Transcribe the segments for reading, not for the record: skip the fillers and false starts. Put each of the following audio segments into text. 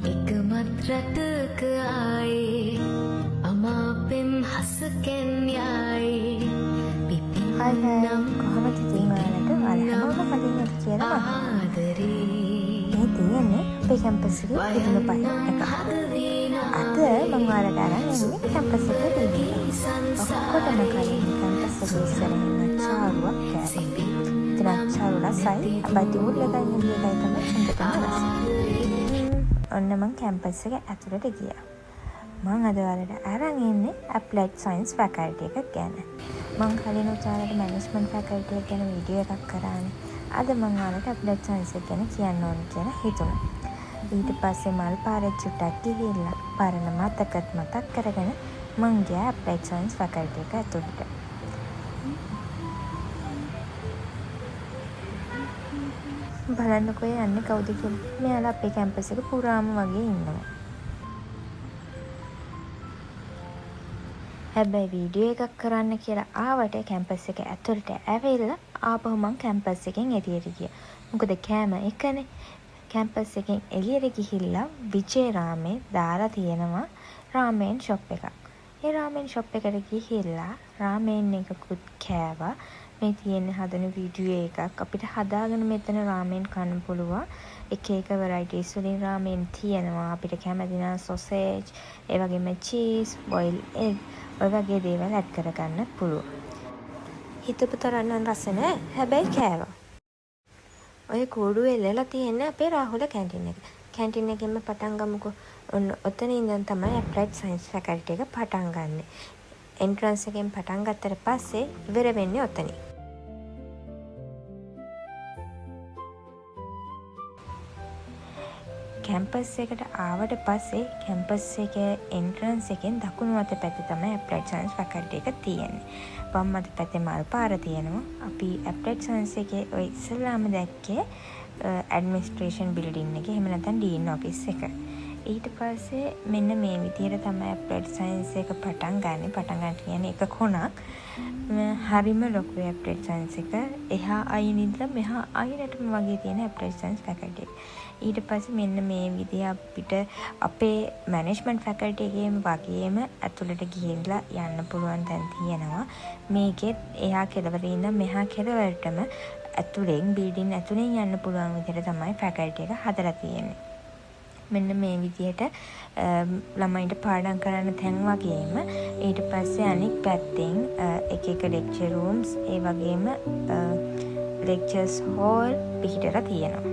එකමත් රටක ආයේ අමාපෙම් හසකෙන් යායේ පිපින් නම් කොහොමද ඉතින් ඔයාලට හැමෝම කලින් ඇති කියලා ආදරේ මේ තියෙන්නේ අපේ කැම්පස් එකේ පුදුම පහක් එකක්. අද මම ඔයාලට අරන් එන්නේ කැම්පස් එකේ තියෙන ඔක්කොටම කලින් කැම්පස් එකේ ඉස්සරහින් චාරුවක් කෑවා. ඉතින් චාරු රසයි අපිට උඩලගින් ඉන්නේ තමයි හොඳටම රසයි. ඔන්න මම කැම්පස් එක ඇතුළට ගියා. මම අද ඔයාලට අරන් ඉන්නේ ඇප්ලයිඩ් සයන්ස් ෆැකල්ටි එක ගැන. මම කලින් ඔයාලට මැනේජ්මන්ට් ෆැකල්ටි එක ගැන වීඩියෝ එකක් කරානේ. අද මම ඔයාලට ඇප්ලයිඩ් සයන්ස් එක ගැන කියන්න ඕන කියලා හිතුණා. ඊට පස්සේ මල් පාරේ චුට්ටක් ගිහිල්ලා පරණ මතක් කරගෙන මම ගියා ඇප්ලයිඩ් සයන්ස් ෆැකල්ටි එක ඇතුළට. බලන්නකෝ යන්නේ කවුද කියලා. මෙයාලා අපේ කැම්පස් එක පුරාම වගේ ඉන්නවා. හැබැයි වීඩියෝ එකක් කරන්න කියලා ආවට කැම්පස් එක ඇතුළට ඇවිල්ලා ආපහු මං කැම්පස් එකෙන් එළියට ගියා. මොකද කෑම එකනේ. කැම්පස් එකෙන් එළියට ගිහිල්ලා විජේරාමේ දාලා තියෙනවා රාමෙන් ෂොප් එකක්. ඒ රාමෙන් ෂොප් එකට ගිහිල්ලා රාමෙන් එකකුත් කෑවා. මේ තියෙන හදන වීඩියෝ එකක් අපිට හදාගෙන මෙතන රාමෙන් කන්න පුළුවන්. එක වෙරයිටිස් වලින් රාමෙන් තියෙනවා. අපිට කැමති නම් සොසේජ්, ඒ වගේම චීස්, බොයිල් එග්, ඔය වගේ දේවල් ඇඩ් කරගන්න පුළුවන්. හිතපු තරම් රස නැහැ. හැබැයි කෑවා. ඔය කූඩුව එල්ලලා තියෙන්නේ අපේ රාහුල කැන්ටින් එක. කැන්ටින් එකෙන්ම පටන් ගමුකෝ. ඔන්න ඔතන ඉඳන් තමයි ඇප්ලයිඩ් සයන්ස් ෆැකල්ටි එක පටන් ගන්නෙ. එන්ට්‍රන්ස් එකෙන් පටන් ගත්තට පස්සේ ඉවර වෙන්නේ ඔතනින්. කැම්පස් එකට ආවට පස්සේ කැම්පස් එකේ එන්ට්‍රන්ස් එකෙන් දකුණු අත පැත්තේ තමයි ඇප්ලයිඩ් සයන්ස් ෆැකල්ටි එක තියෙන්නේ. වම් අත පැත්තේ මල් පාර තියෙනවා. අපි ඇප්ලයිඩ් සයන්ස් එකේ ඔය ඉස්සෙල්ලාම දැක්කේ ඇඩ්මිනිස්ට්‍රේෂන් බිල්ඩින් එකේ, එහෙම නැත්නම් ඩීන් ඔෆිස් එක. ඊට පස්සේ මෙන්න මේ විදිහට තමයි ඇප්ලයිඩ් සයන්ස් එක පටන් ගන්න. පටන් ගන්න කියන්නේ එක කොනක්. හරිම ලොකු ඇප්ලයිඩ් සයන්ස් එක. එහා අයින ඉඳලා මෙහා අයිනටම වගේ තියෙන ඇප්ලයිඩ් සයන්ස් ෆැකල්ටි එක. ඊට පස්සේ මෙන්න මේ විදිහ අපිට අපේ මැනේජ්මන්ට් ෆැකල්ටි එකේම වගේම ඇතුළට ගිහිල්ලා යන්න පුළුවන් තැන් තියෙනවා. මේකෙත් එහා කෙළවරේ ඉඳන් මෙහා කෙළවරටම ඇතුළෙන් බිල්ඩින් ඇතුළෙන් යන්න පුළුවන් විදිහට තමයි ෆැකල්ටි එක හදලා තියෙන්නේ. මෙන්න මේ විදිහට ළමයින්ට පාඩම් කරන්න තැන් වගේම ඊට පස්සේ අනිත් පැත්තෙන් එක ලෙක්චර් රූම්ස්, ඒ වගේම ලෙක්චර්ස් හෝල් පිහිටලා තියෙනවා.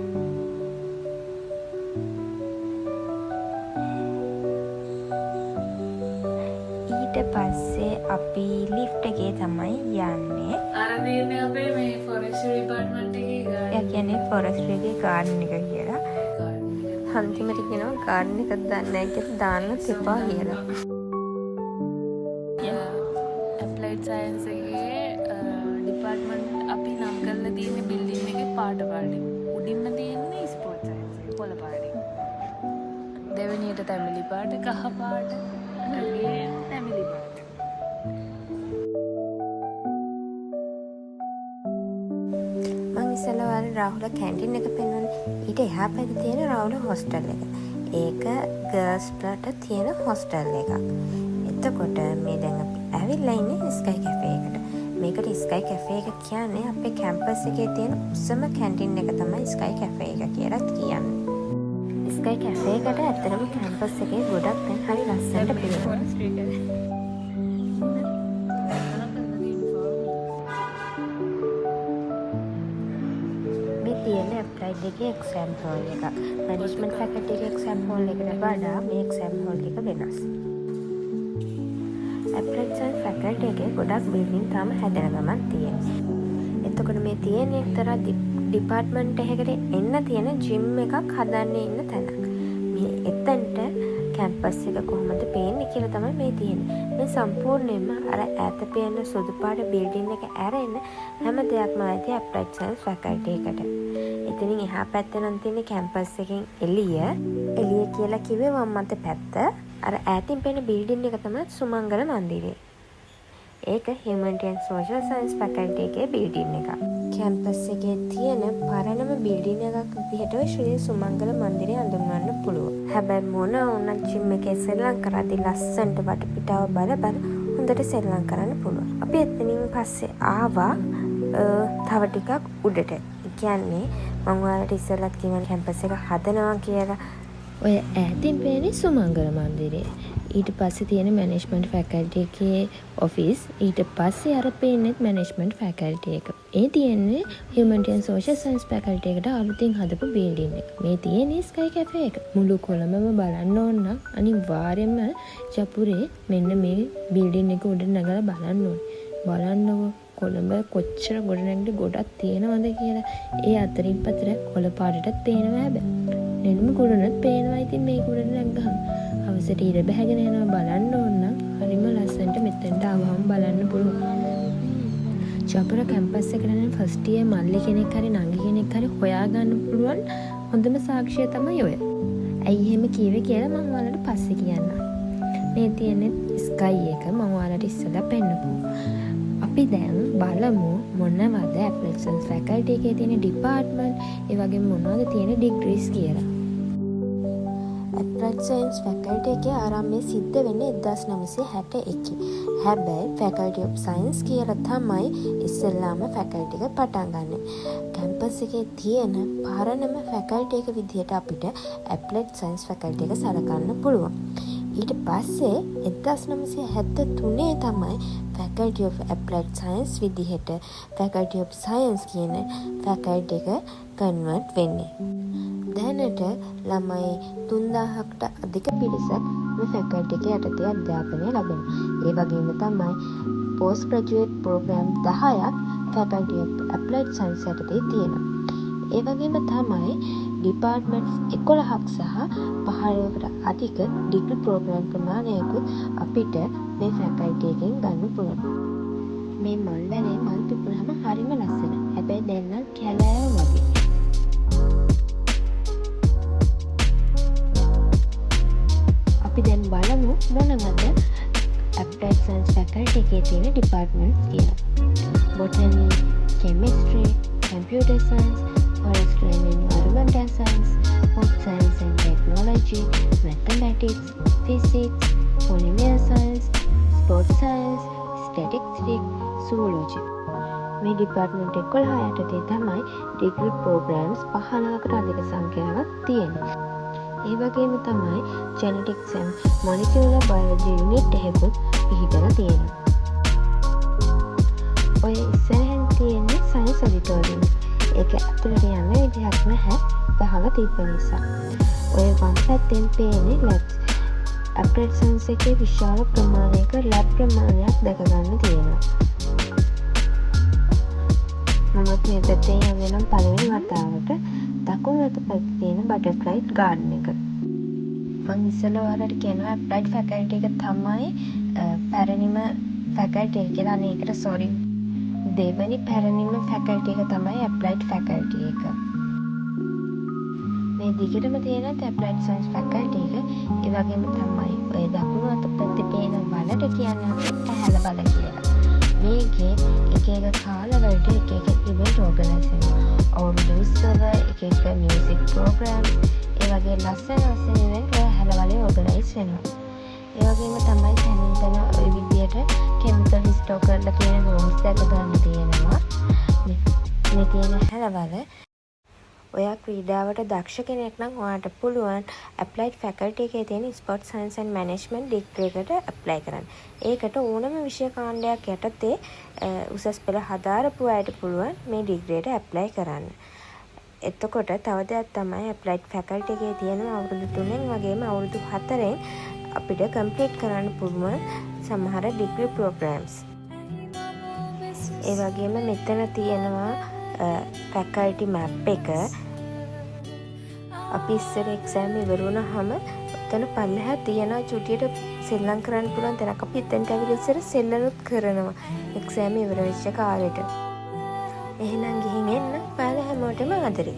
ඊට පස්සේ අපි ලිෆ්ට් එකේ තමයි යන්නේ. අර තියෙන්නේ අපේ මේ ෆොරෙස්ට්‍රි ඩිපාර්ට්මන්ට් එකේ ගාඩන්. ඒ කියන්නේ ෆොරෙස්ට්‍රි එකේ ගාඩන් එක කියලා. අන්තිමට කියනවා ගාඩන් එකක් දන්නේ නැහැ කියලා දාන්න එපා කියලා. ඇප්ලයිඩ් සයන්ස් එකේ ඩිපාර්ට්මන්ට් අපි නම් කරලා තියෙන බිල්ඩින් එකේ පාට පාඩේ. උඩින්ම තියෙන්නේ ස්පෝර්ට්ස් සයන්ස් එක පොළ පාඩේ. දෙවෙනියට තැඹිලි පාට, කහ පාට, අගේ තැඹිලි පාට. මම ඉස්සෙල්ලා වල රාහුල කැන්ටින් එක පෙන්වන්නේ. ඊට එහා පැත්තේ තියෙන රාහුල හොස්ටල් එක. ඒක ගර්ල්ස්ලට තියෙන හොස්ටල් එකක්. එතකොට මේ දැන් අපි ඇවිල්ලා ඉන්නේ ස්කයි කැෆේ එකට. මේකට ස්කයි කැෆේ එක කියන්නේ අපේ කැම්පස් එකේ තියෙන උසම කැන්ටින් එක තමයි ස්කයි කැෆේ එක කියලා කියන්නේ. ස්කයි කැෆේ එකට ඇත්තටම කැම්පස් එකේ ගොඩක් දැන් හරි ලස්සනට පේනවා. තියෙන ඇප්ලයිඩ් එකේ එක්සෑම් හෝල් එක. මැනේජ්මන්ට් ෆැකල්ටි එකේ එක්සෑම් හෝල් එකට වඩා මේ එක්සෑම් හෝල් එක වෙනස්. ඇප්ලයිඩ් සයන්ස් ෆැකල්ටි එකේ ගොඩක් බිල්ඩින් තාම හැදෙන ගමන් තියෙනවා. එතකොට මේ තියෙන එක්තරා ඩිපාර්ට්මන්ට් එකකට එන්න තියෙන ජිම් එකක් හදන්න ඉන්න තැනක්. මේ එතනට කැම්පස් එක කොහොමද පේන්නේ කියලා තමයි මේ තියෙන්නේ. මේ සම්පූර්ණයෙන්ම අර ඈත පේන සුදු පාට බිල්ඩින් එක ඇරෙන්න හැම දෙයක්ම ඇති ඇප්ලයිඩ් සයන්ස් ෆැකල්ටි එකට. එතනින් එහා පැත්තේ නම් තියෙන කැම්පස් එකෙන් එළිය කියලා කිව්වේ වම් අත පැත්ත. අර ඈතින් පේන බිල්ඩින් එක තමයි සුමංගල මන්දිරය. ඒක Humanity and Social Science Faculty එකේ බිල්ඩින් එකක්. කැම්පස් එකේ තියෙන පරණම බිල්ඩින් එකක් විදිහට ශ්‍රී සුමංගල මන්දිරය හඳුන්වන්න පුළුවන්. හැබැයි මොන වුණත් ජිම් එකේ සෙල්ලම් කරද්දී ලස්සනට වටපිටාව බල හොඳට සෙල්ලම් කරන්න පුළුවන්. අපි එතනින් පස්සේ ආවා තව ටිකක් උඩට. ඒ කියන්නේ මම ඔයාලට ඉස්සෙල්ලත් කිව්වා කැම්පස් එක හදනවා කියලා. ඔය ඈතින් පේන්නේ සුමංගල මන්දිරය. ඊට පස්සේ තියෙන මැනේජ්මන්ට් ෆැකල්ටි එකේ ඔෆිස්. ඊට පස්සේ අර පේන්නේත් මැනේජ්මන්ට් ෆැකල්ටි එක. ඒ තියෙන්නේ හියුමනිටි ඇන්ඩ් සෝෂල් සයන්ස් ෆැකල්ටි එකට අලුතින් හදපු බිල්ඩින් එක. මේ තියෙන්නේ ස්කයි කැෆේ එක. මුළු කොළඹම බලන්න ඕන නම් අනිවාර්යයෙන්ම ජපුරේ මෙන්න මේ බිල්ඩින් එක උඩ නැගලා බලන්න ඕනේ. බලන්නකො කොළඹ කොච්චර ගොඩනැගිලි ගොඩක් තියෙනවද කියලා. ඒ අතරින් පතර කොළ පාටටත් පේනවා හැබැයි. නෙළුම් කුරුණත් පේනවා. ඉතින් මේ කුරුණ නැග්ගහම හවසට ඉර බැහැගෙන යනවා බලන්න ඕන නම් හරිම ලස්සනට මෙතෙන්ට ආවම බලන්න පුළුවන්. ජපුර කැම්පස් එකට නම් ෆස්ට් ඉයර් මල්ලි කෙනෙක් හරි නංගි කෙනෙක් හරි හොයාගන්න පුළුවන් හොඳම සාක්ෂිය තමයි ඔය. ඇයි එහෙම කිව්වේ කියලා මම ඔයාලට පස්සේ කියන්නම්. මේ තියෙන්නේ ස්කයි එක මම ඔයාලට ඉස්සෙල්ලා පෙන්නපු. අපි දැන් බලමු මොනවද ඇප්ලයිඩ් සයන්ස් ෆැකල්ටි එකේ තියෙන ඩිපාර්ට්මන්ට් ඒ වගේම මොනවද තියෙන ඩිග්‍රීස් කියලා. ඇප්ලයිඩ් සයන්ස් ෆැකල්ටි එකේ ආරම්භය සිද්ධ වෙන්නේ 1961. හැබැයි ෆැකල්ටි ඔෆ් සයන්ස් කියලා තමයි ඉස්සෙල්ලාම ෆැකල්ටි එක පටන් ගන්නෙ. කැම්පස් එකේ තියෙන පරණම ෆැකල්ටි එක විදිහට අපිට ඇප්ලයිඩ් සයන්ස් ෆැකල්ටි එක සලකන්න පුළුවන්. ඊට පස්සේ 1973 තමයි Faculty of Applied Science විදිහට Faculty of Science කියන ෆැකල්ටි එක කන්වර්ට් වෙන්නේ. දැනට ළමයි 3000කට අධික පිරිසක් මේ ෆැකල්ටි එකේ යටතේ අධ්‍යාපනය ලබනවා. ඒ වගේම තමයි පෝස්ට් ග්‍රැජුවේට් ප්‍රෝග්‍රෑම් 10ක් Faculty of Applied Science යටතේ තියෙනවා. ඒ වගේම තමයි ඩිපාර්ට්මන්ට්ස් 11ක් සහ 15කට අධික ඩිග්‍රී ප්‍රෝග්‍රෑම් ප්‍රමාණයකුත් අපිට මේ ෆැකල්ටි එකෙන් ගන්න පුළුවන්. මේ මල් වැලේ මල් පිපුනහම හරිම ලස්සන. හැබැයි දැන් නම් කැලෑව වගේ. අපි දැන් බලමු මොනවද ඇප්ලයිඩ් සයන්ස් ෆැකල්ටි එකේ තියෙන ඩිපාර්ට්මන්ට්ස් කියලා. Botany, chemistry, computer science, forestry and environmental science, food science and technology, mathematics, physics, polymer science, sports science, statistics, zoology. මේ ඩිපාර්ට්මන්ට් 11 යටතේ තමයි ඩිග්‍රී ප්‍රෝග්‍රෑම්ස් 15කට අධික සංඛ්‍යාවක් තියෙනවා. ඒ වගේම තමයි genetics and molecular biology unit එකකුත් පිහිටලා තියෙනවා. ඔය ඉස්සරහින් තියෙන්නේ science auditorium. ඒක ඇතුළට යන විදිහක් නැහැ ගහලා තිබ්බ නිසා. ඔය වම් පැත්තෙන් පේන්නේ ලැබ්ස්. ඇප්ලයිඩ් සයන්ස් එකේ විශාල ප්‍රමාණයක ලැබ් ප්‍රමාණයක් දැක ගන්න තියෙනවා. මම මේ පැත්තේ යන්නේ නම් පළවෙනි වතාවට දකුණු අත පැත්තේ තියෙන බටර්ෆ්ලයි ගාඩන් එක. මම ඉස්සෙල්ලා ඔයාලට කියනවා ඇප්ලයිඩ් ෆැකල්ටි එක තමයි පැරණිම ෆැකල්ටි එක කියලා. අනේකට සෝරි. දෙවැනි පැරණිම ෆැකල්ටි එක තමයි ඇප්ලයිඩ් ෆැකල්ටි එක. මේ දිගටම තියෙන ඇප්ලයිඩ් සයන්ස් ෆැකල්ටි එක. ඒ වගේම තමයි ඔය දකුණු අත පැත්තේ පේන වලට කියන්නේ ඇහැල බල කියලා. මේකේ එක එක කාලවලට එක එක ඉවෙන්ට් ඕගනයිස් වෙනවා. අවුරුදු උත්සව, එක එක මියුසික් ප්‍රෝග්‍රෑම්ස්, ඒ වගේ ලස්සන ඉවෙන්ට් ඔය ඇහැල බලේ ඕගනයිස් වෙනවා. ඒ වගේම තමයි තැනින් ඔය විදියට කෙමිකල් ස්ටෝක් කරලා තියෙන රූම්ස් දැක ගන්න තියෙනවා. මේ තියෙන හැලවල ඔයා ක්‍රීඩාවට දක්ෂ කෙනෙක් නම් ඔයාට පුළුවන් ඇප්ලයිඩ් ෆැකල්ටි එකේ තියෙන sports science and management degree එකට ඇප්ලයි කරන්න. ඒකට ඕනම විෂය කාණ්ඩයක් යටතේ උසස් පෙළ හදාරපු අයට පුළුවන් මේ ඩිග්‍රී එකට ඇප්ලයි කරන්න. එතකොට තව දෙයක් තමයි ඇප්ලයිඩ් ෆැකල්ටි එකේ තියෙන අවුරුදු 3න් වගේම අවුරුදු 4න් අපිට කම්ප්ලීට් කරන්න පුළුවන් සමහර ඩිග්‍රී ප්‍රෝග්‍රෑම්ස්. ඒ වගේම මෙතන තියෙනවා ෆැකල්ටි මැප් එක. අපි ඉස්සර එක්සෑම් ඉවර වුණාම එතන පල්ලෙහා තියෙන චුටියට සෙල්ලම් කරන්න පුළුවන් තැනක්. අපි එතනට ඇවිල්ලා ඉස්සර සෙල්ලනුත් කරනවා එක්සෑම් ඉවර වෙච්ච කාලෙට. එහෙනම් ගිහින් එන්න. ඔයාලා හැමෝටම ආදරේ.